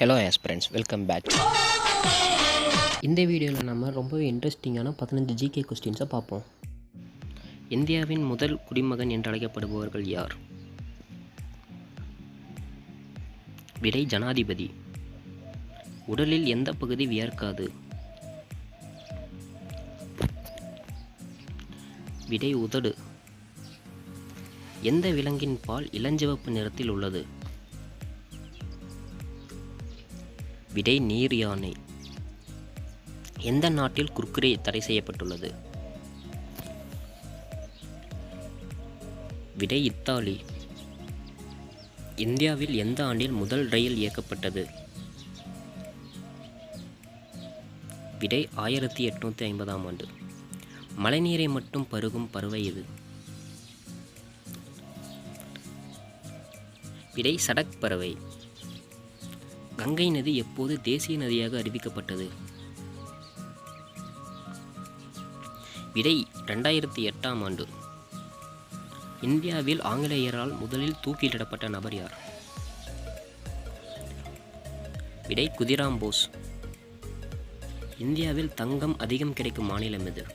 Hello aspirants, welcome back. இந்த வீடியோவில் நம்ம ரொம்பவே இன்ட்ரெஸ்டிங்கான 15 ஜிகே கொஸ்டின்ஸை பார்ப்போம். இந்தியாவின் முதல் குடிமகன் என்று அழைக்கப்படுபவர்கள் யார்? விடை ஜனாதிபதி. உடலில் எந்த பகுதி வியர்க்காது? விடை உதடு. எந்த விலங்கின் பால் இளஞ்சிவப்பு நிறத்தில் உள்ளது? விடை நீர் யானை. எந்த நாட்டில் குர்குரே தடை செய்யப்பட்டுள்ளது? விடை இத்தாலி. இந்தியாவில் எந்த ஆண்டில் முதல் ரயில் இயக்கப்பட்டது? விடை 1850ஆம் ஆண்டு. மழைநீரை மட்டும் பருகும் பறவை எது? விடை சடக் பறவை. கங்கை நதி எப்போது தேசிய நதியாக அறிவிக்கப்பட்டது? விடை 2008ஆம் ஆண்டு. இந்தியாவில் ஆங்கிலேயரால் முதலில் தூக்கிலிடப்பட்ட நபர் யார்? விடை குதிராம் போஸ். இந்தியாவில் தங்கம் அதிகம் கிடைக்கும் மாநிலம் எது?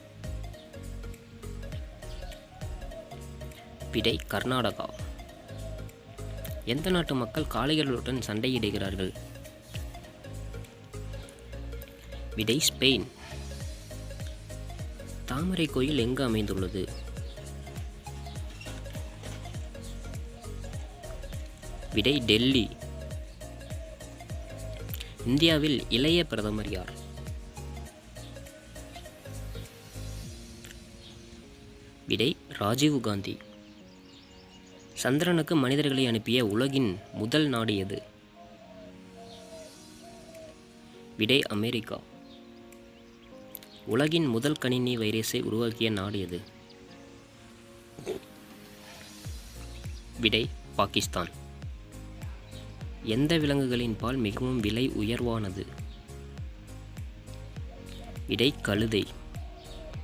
விடை கர்நாடகா. எந்த நாட்டு மக்கள் காளைகளுடன் சண்டையிடுகிறார்கள்? விடை ஸ்பெயின். தாமரை கோயில் எங்கு அமைந்துள்ளது? விடை டெல்லி. இந்தியாவில் இளைய பிரதமர் யார்? விடை ராஜீவ் காந்தி. சந்திரனுக்கு மனிதர்களை அனுப்பிய உலகின் முதல் நாடு எது? விடை அமெரிக்கா. உலகின் முதல் கணினி வைரஸை உருவாக்கிய நாடு எது? விடை பாகிஸ்தான். எந்த விலங்குகளின் பால் மிகவும் விலை உயர்வானது? விடை கழுதை.